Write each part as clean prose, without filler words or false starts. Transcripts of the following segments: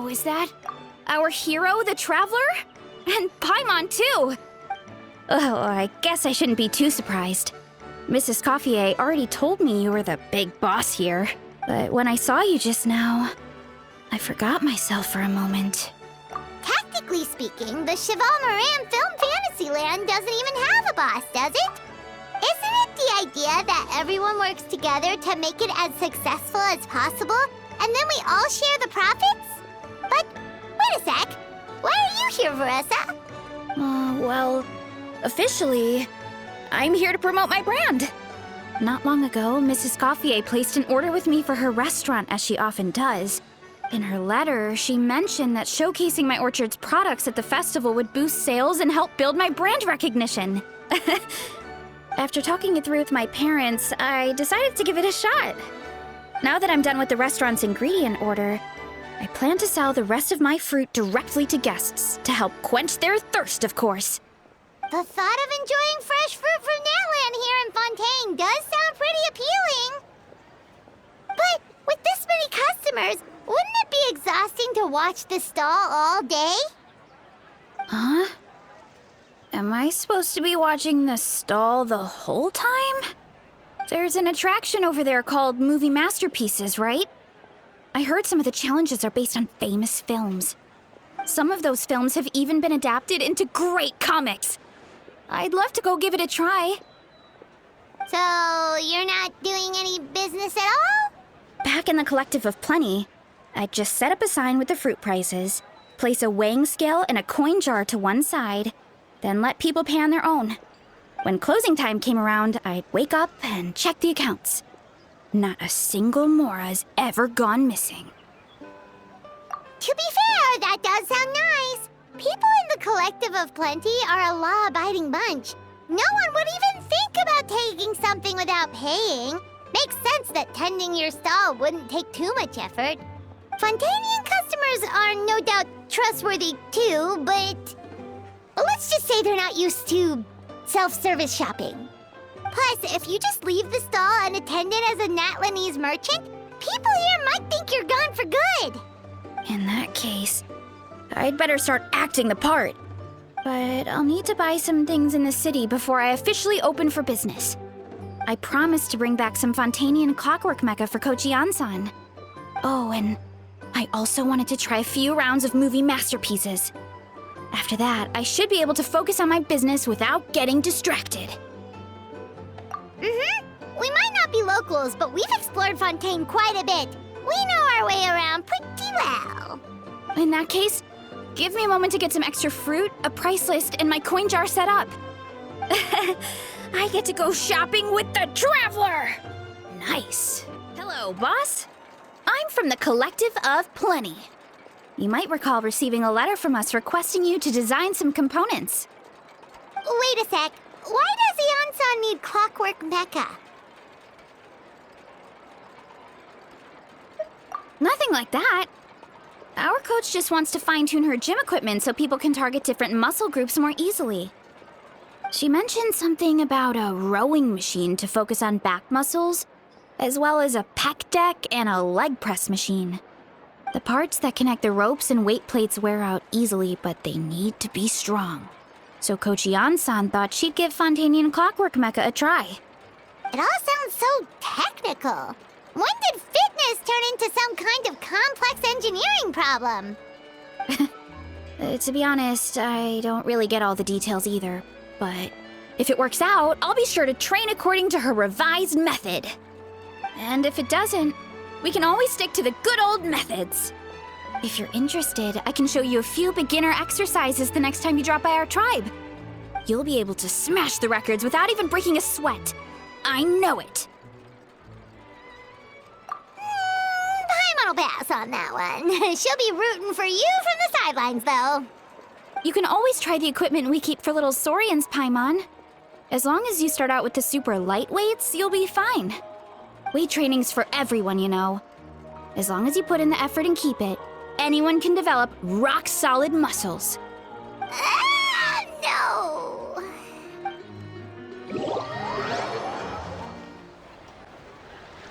Oh, is that our hero, the Traveler? And Paimon, too! Oh, I guess I shouldn't be too surprised. Mrs. Coiffier already told me you were the big boss here. But when I saw you just now, I forgot myself for a moment. Technically speaking, the Chevalmarin Film Fantasyland doesn't even have a boss, does it? Isn't it the idea that everyone works together to make it as successful as possible, and then we all share the profits? But, wait a sec. Why are you here, Veressa? Well, officially, I'm here to promote my brand. Not long ago, Mrs. Coiffier placed an order with me for her restaurant, as she often does. In her letter, she mentioned that showcasing my orchard's products at the festival would boost sales and help build my brand recognition. After talking it through with my parents, I decided to give it a shot. Now that I'm done with the restaurant's ingredient order, I plan to sell the rest of my fruit directly to guests to help quench their thirst, of course. The thought of enjoying fresh fruit from Natland here in Fountaine does sound pretty appealing. But with this many customers, wouldn't it be exhausting to watch the stall all day? Huh? Am I supposed to be watching the stall the whole time? There's an attraction over there called Movie Masterpieces, right? I heard some of the challenges are based on famous films. Some of those films have even been adapted into great comics. I'd love to go give it a try. So, you're not doing any business at all? Back in the Collective of Plenty, I'd just set up a sign with the fruit prices, place a weighing scale and a coin jar to one side, then let people pay on their own. When closing time came around, I'd wake up and check the accounts. Not a single mora's ever gone missing. To be fair, that does sound nice. People in the Collective of Plenty are a law-abiding bunch. No one would even think about taking something without paying. Makes sense that tending your stall wouldn't take too much effort. Fontainian customers are no doubt trustworthy too, but let's just say they're not used to self-service shopping. Plus, if you just leave the stall unattended as a Natlanese merchant, people here might think you're gone for good. In that case, I'd better start acting the part. But I'll need to buy some things in the city before I officially open for business. I promised to bring back some Fontainian clockwork mecha for Kochi-san. Oh, and I also wanted to try a few rounds of movie masterpieces. After that, I should be able to focus on my business without getting distracted. We might not be locals, but we've explored Fontaine quite a bit. We know our way around pretty well. In that case, give me a moment to get some extra fruit, a price list, and my coin jar set up. I get to go shopping with the Traveler! Nice. Hello, boss. I'm from the Collective of Plenty. You might recall receiving a letter from us requesting you to design some components. Wait a sec. Why does Ian-san need clockwork mecha? Nothing like that. Our coach just wants to fine-tune her gym equipment so people can target different muscle groups more easily. She mentioned something about a rowing machine to focus on back muscles, as well as a pec deck and a leg press machine. The parts that connect the ropes and weight plates wear out easily, but they need to be strong. So Coach Ian-san thought she'd give Fontainian clockwork mecha a try. It all sounds so technical. When did fitness turn into some kind of complex engineering problem? To be honest, I don't really get all the details either. But if it works out, I'll be sure to train according to her revised method. And if it doesn't, we can always stick to the good old methods. If you're interested, I can show you a few beginner exercises the next time you drop by our tribe. You'll be able to smash the records without even breaking a sweat. I know it. Paimon will pass on that one. She'll be rooting for you from the sidelines, though. You can always try the equipment we keep for little Saurians, Paimon. As long as you start out with the super lightweights, you'll be fine. Weight training's for everyone, you know. As long as you put in the effort and keep it, anyone can develop rock-solid muscles. No!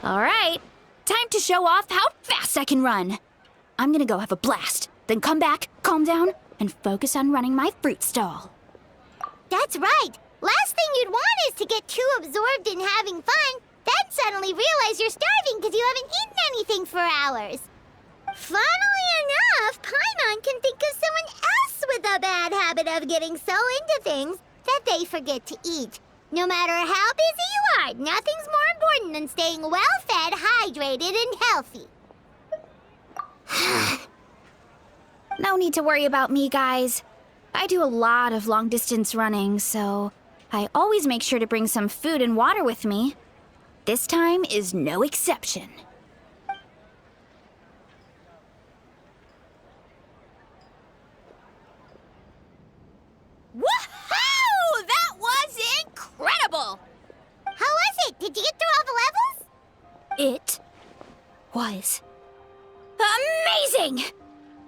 All right, time to show off how fast I can run. I'm gonna go have a blast, then come back, calm down, and focus on running my fruit stall. That's right. Last thing you'd want is to get too absorbed in having fun, then suddenly realize you're starving because you haven't eaten anything for hours. Funnily enough, Paimon can think of someone else with a bad habit of getting so into things that they forget to eat. No matter how busy you are, nothing's more important than staying well-fed, hydrated, and healthy. No need to worry about me, guys. I do a lot of long-distance running, so I always make sure to bring some food and water with me. This time is no exception. Woohoo! That was incredible! How was it? Did you get through all the levels? It was amazing!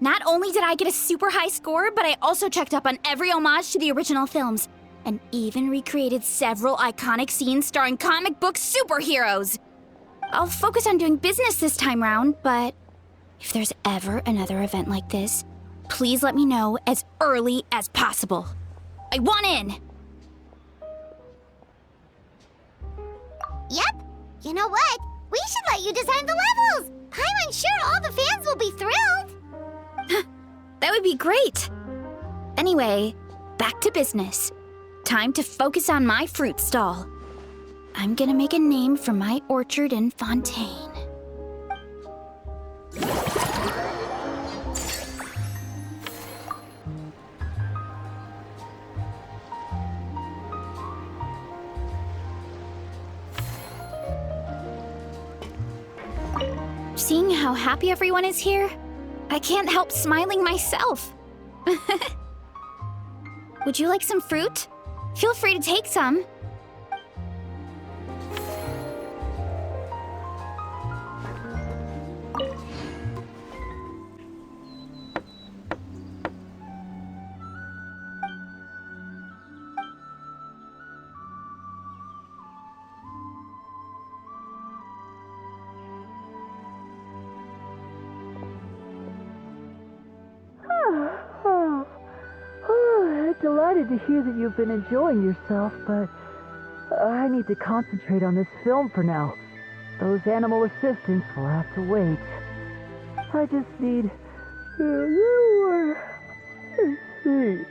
Not only did I get a super high score, but I also checked up on every homage to the original films, and even recreated several iconic scenes starring comic book superheroes. I'll focus on doing business this time round, but if there's ever another event like this, please let me know as early as possible. I want in! Yep. You know what? We should let you design the levels. I'm sure all the fans will be thrilled. That would be great! Anyway, back to business. Time to focus on my fruit stall. I'm gonna make a name for my orchard in Fountaine. Seeing how happy everyone is here, I can't help smiling myself. Would you like some fruit? Feel free to take some. Delighted to hear that you've been enjoying yourself, but I need to concentrate on this film for now. Those animal assistants will have to wait. I just need a little more sleep.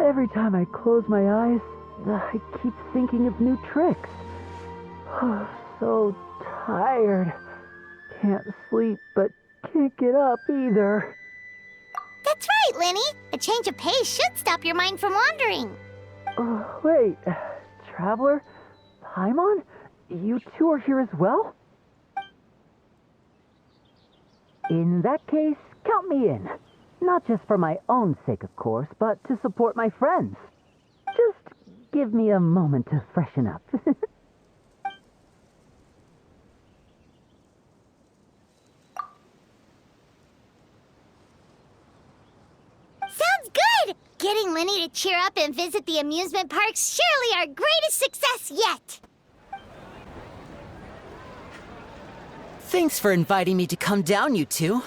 Every time I close my eyes, I keep thinking of new tricks. So tired. Can't sleep, but can't get up either. That's right, Lenny. A change of pace should stop your mind from wandering. Wait, Traveler? Paimon? You two are here as well? In that case, count me in. Not just for my own sake, of course, but to support my friends. Just give me a moment to freshen up. Sounds good! Getting Lenny to cheer up and visit the amusement park's surely our greatest success yet! Thanks for inviting me to come down, you two.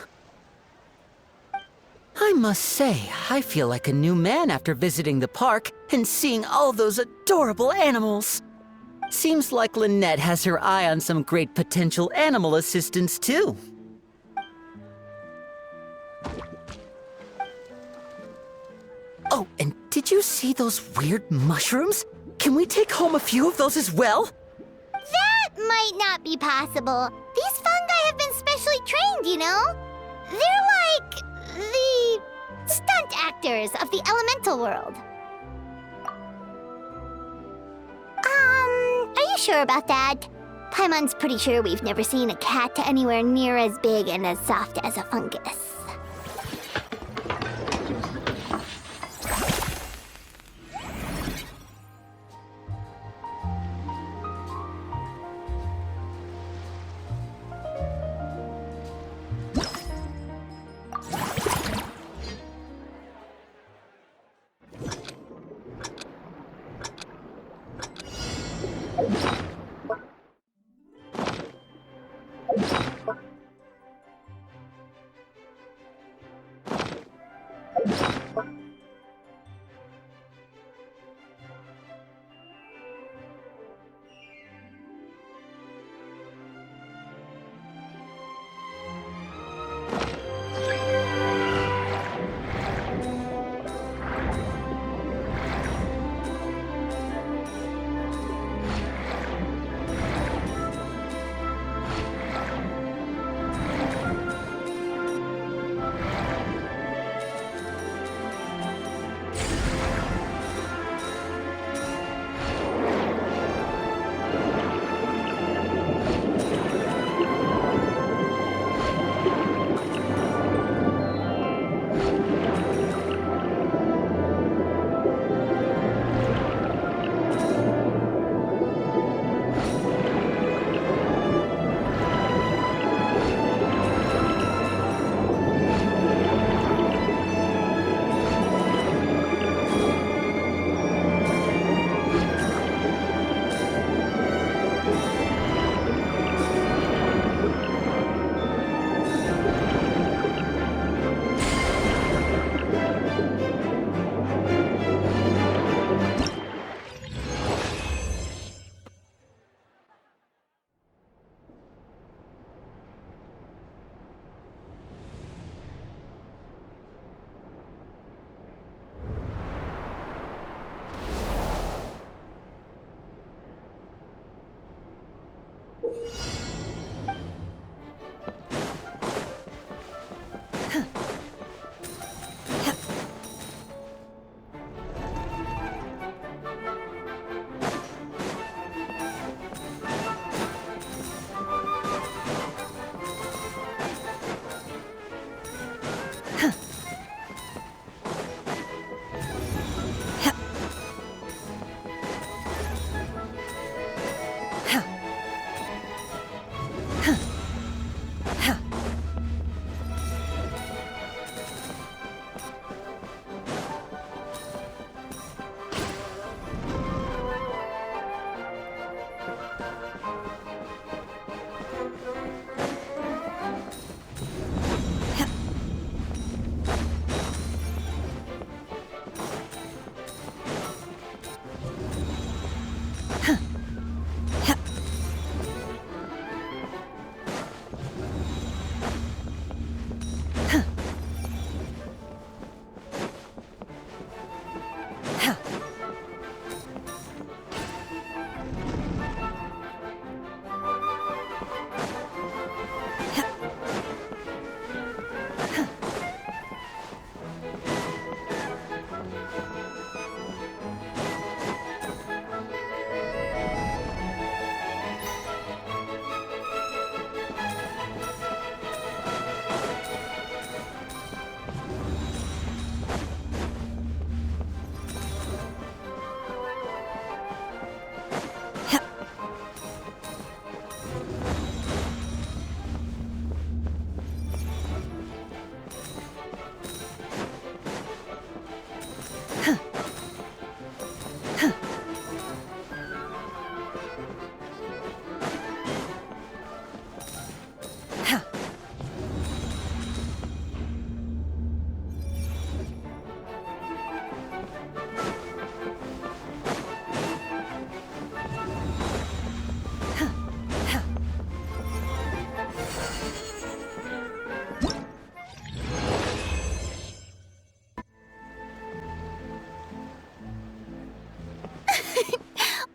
I must say, I feel like a new man after visiting the park and seeing all those adorable animals. Seems like Lynette has her eye on some great potential animal assistants, too. Oh, and did you see those weird mushrooms? Can we take home a few of those as well? That might not be possible. These fungi have been specially trained, you know? They're like the stunt actors of the elemental world. Are you sure about that? Paimon's pretty sure we've never seen a cat anywhere near as big and as soft as a fungus.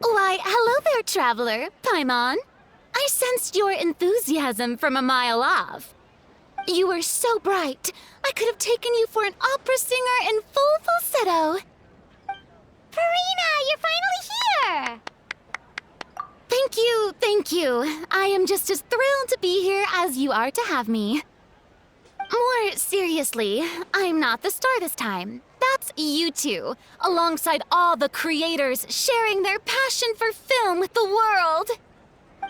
Why, hello there, traveler. Paimon. I sensed your enthusiasm from a mile off. You were so bright, I could have taken you for an opera singer in full falsetto. Farina, you're finally here! Thank you. I am just as thrilled to be here as you are to have me. More seriously, I'm not the star this time. That's you two, alongside all the creators sharing their passion for film with the world.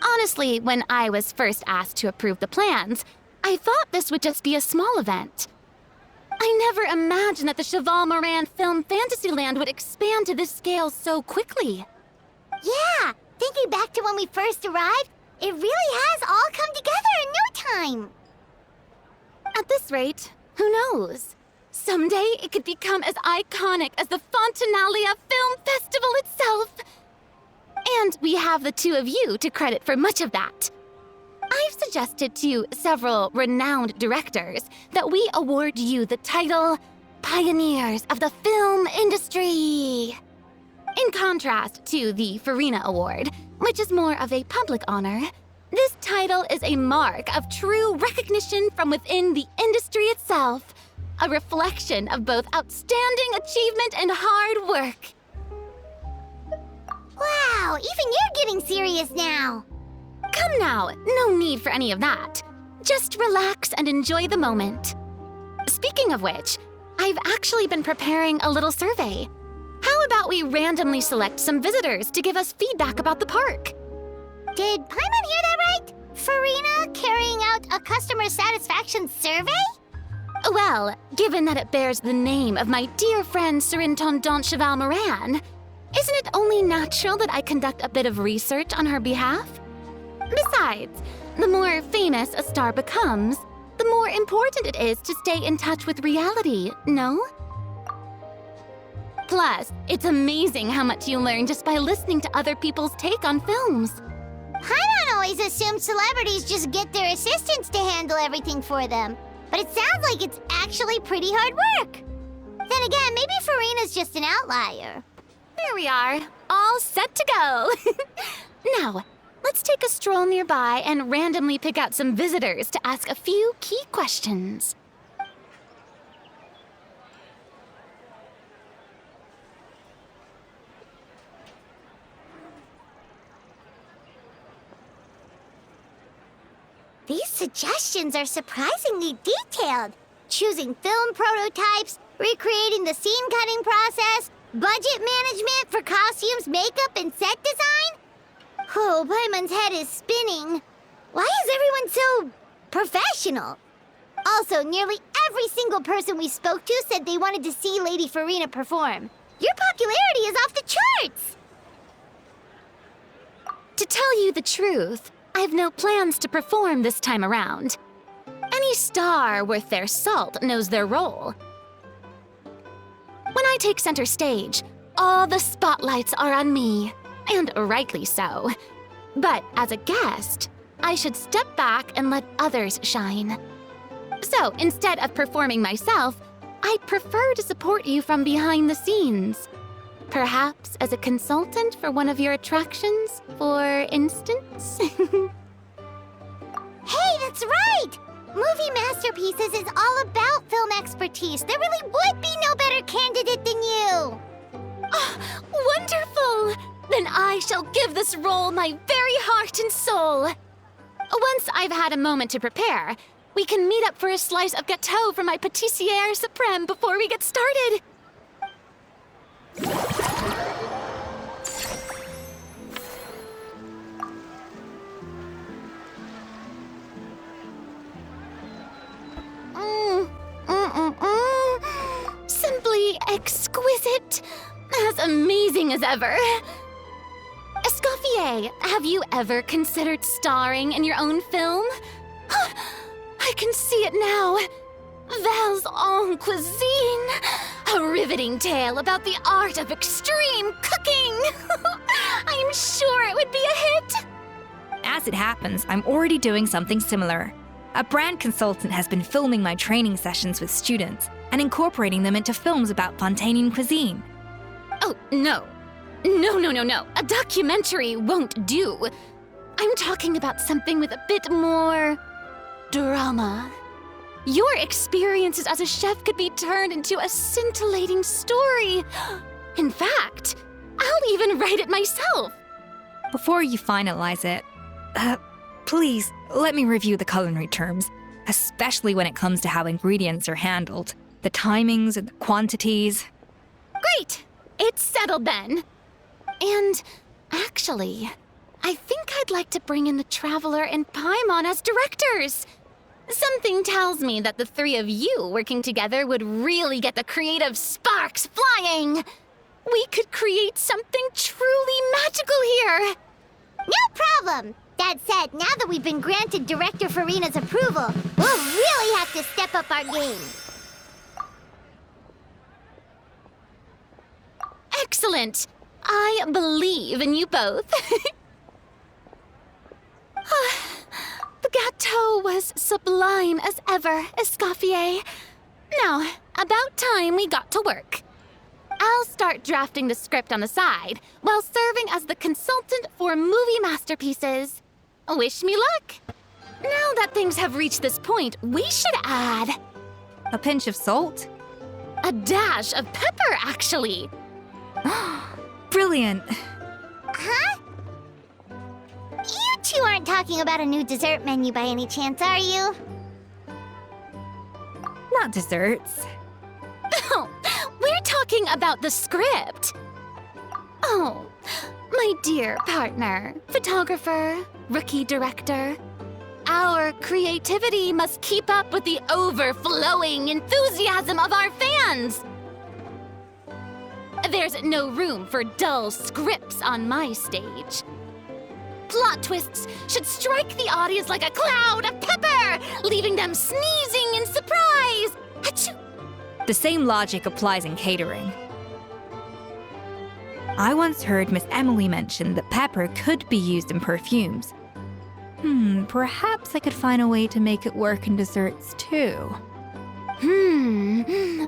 Honestly, when I was first asked to approve the plans, I thought this would just be a small event. I never imagined that the Chevalmarin film Fantasyland would expand to this scale so quickly. Yeah, thinking back to when we first arrived, it really has all come together in this rate, who knows? Someday it could become as iconic as the Fontanalia Film Festival itself. And we have the two of you to credit for much of that. I've suggested to several renowned directors that we award you the title Pioneers of the Film Industry. In contrast to the Farina Award, which is more of a public honor, this title is a mark of true recognition from within the industry itself, a reflection of both outstanding achievement and hard work. Wow, even you're getting serious now. Come now, no need for any of that. Just relax and enjoy the moment. Speaking of which, I've actually been preparing a little survey. How about we randomly select some visitors to give us feedback about the park? Did Paimon hear that right? Farina carrying out a customer satisfaction survey? Well, given that it bears the name of my dear friend Fountaine Chevalmarin, isn't it only natural that I conduct a bit of research on her behalf? Besides, the more famous a star becomes, the more important it is to stay in touch with reality, no? Plus, it's amazing how much you learn just by listening to other people's take on films. Paimon always assumed celebrities just get their assistants to handle everything for them. But it sounds like it's actually pretty hard work. Then again, maybe Farina's just an outlier. There we are, all set to go. Now, let's take a stroll nearby and randomly pick out some visitors to ask a few key questions. These suggestions are surprisingly detailed. Choosing film prototypes, recreating the scene-cutting process, budget management for costumes, makeup, and set design? Oh, Paimon's head is spinning. Why is everyone so professional? Also, nearly every single person we spoke to said they wanted to see Lady Farina perform. Your popularity is off the charts! To tell you the truth, I have no plans to perform this time around. Any star worth their salt knows their role. When I take center stage, all the spotlights are on me, and rightly so. But as a guest, I should step back and let others shine. So instead of performing myself, I'd prefer to support you from behind the scenes. Perhaps as a consultant for one of your attractions, for instance? Hey, that's right! Movie Masterpieces is all about film expertise. There really would be no better candidate than you! Oh, wonderful! Then I shall give this role my very heart and soul. Once I've had a moment to prepare, we can meet up for a slice of gâteau from my pâtissière suprême before we get started. Simply exquisite. As amazing as ever. Escoffier, have you ever considered starring in your own film? I can see it now. Val's en cuisine. A riveting tale about the art of extreme cooking. I'm sure it would be a hit. As it happens, I'm already doing something similar. A brand consultant has been filming my training sessions with students and incorporating them into films about Fontanian cuisine. Oh, no. No. A documentary won't do. I'm talking about something with a bit more drama. Your experiences as a chef could be turned into a scintillating story. In fact, I'll even write it myself. Before you finalize it, please let me review the culinary terms, especially when it comes to how ingredients are handled, the timings and the quantities. Great! It's settled then. And actually, I think I'd like to bring in the Traveler and Paimon as directors. Something tells me that the three of you working together would really get the creative sparks flying. We could create something truly magical here. No problem! That said, now that we've been granted Director Farina's approval, we'll really have to step up our game. Excellent! I believe in you both. The gâteau was sublime as ever, Escoffier. Now, about time we got to work. I'll start drafting the script on the side while serving as the consultant for movie masterpieces. Wish me luck. Now that things have reached this point, we should add A pinch of salt? a dash of pepper, actually. Brilliant. Huh? You two aren't talking about a new dessert menu by any chance, are you? Not desserts. Oh, we're talking about the script. Oh, my dear partner, photographer, rookie director. Our creativity must keep up with the overflowing enthusiasm of our fans. There's no room for dull scripts on my stage. Plot twists should strike the audience like a cloud of pepper, leaving them sneezing in surprise. Achoo! The same logic applies in catering. I once heard Miss Emily mention that pepper could be used in perfumes. Perhaps I could find a way to make it work in desserts too.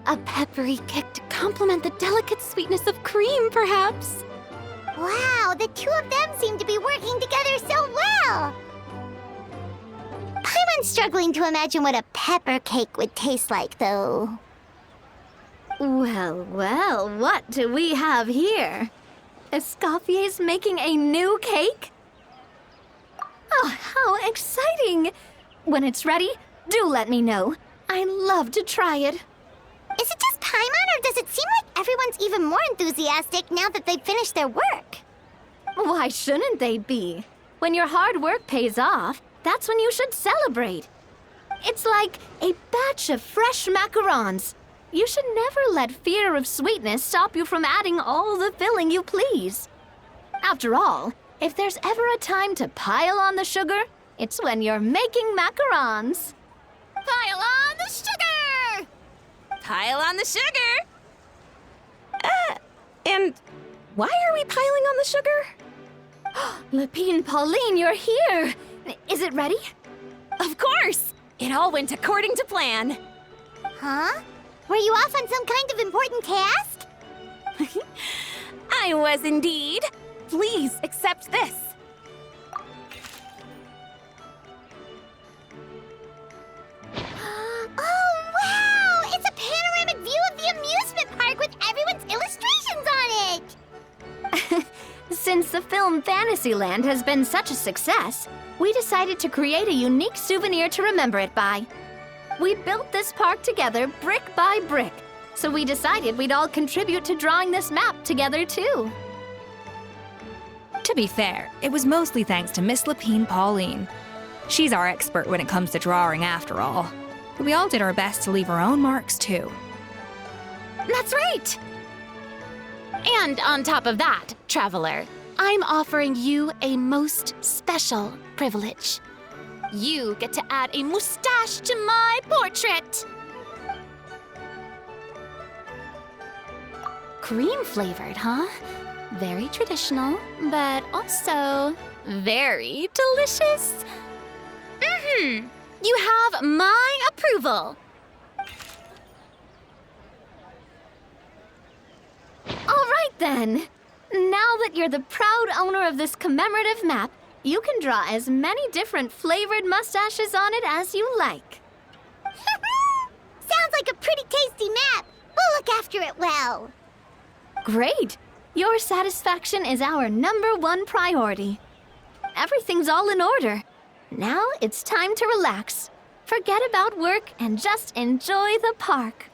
A peppery kick to complement the delicate sweetness of cream, perhaps. Wow, the two of them seem to be working together so well. I'm struggling to imagine what a pepper cake would taste like, though. Well, well, what do we have here? Escoffier's making a new cake? Oh, how exciting! When it's ready, do let me know. I'd love to try it. Is it just Paimon, or does it seem like everyone's even more enthusiastic now that they've finished their work? Why shouldn't they be? When your hard work pays off, that's when you should celebrate. It's like a batch of fresh macarons. You should never let fear of sweetness stop you from adding all the filling you please. After all, if there's ever a time to pile on the sugar, it's when you're making macarons. Pile on the sugar! Pile on the sugar! And why are we piling on the sugar? Lapine Pauline, you're here! Is it ready? Of course! It all went according to plan. Huh? Were you off on some kind of important task? I was indeed. Please accept this. Oh, wow! It's a panoramic view of the amusement park with everyone's illustrations on it! Since the film Fantasyland has been such a success, we decided to create a unique souvenir to remember it by. We built this park together brick by brick, so we decided we'd all contribute to drawing this map together too. To be fair, it was mostly thanks to Miss Lapine Pauline. She's our expert when it comes to drawing after all. But we all did our best to leave our own marks too. That's right! And on top of that, Traveler, I'm offering you a most special privilege. You get to add a mustache to my portrait! Cream flavored, huh? Very traditional, but also very delicious. You have my approval. All right then! Now that you're the proud owner of this commemorative map, you can draw as many different flavored mustaches on it as you like. Sounds like a pretty tasty map. We'll look after it well. Great! Your satisfaction is our #1 priority. Everything's all in order. Now it's time to relax. Forget about work and just enjoy the park.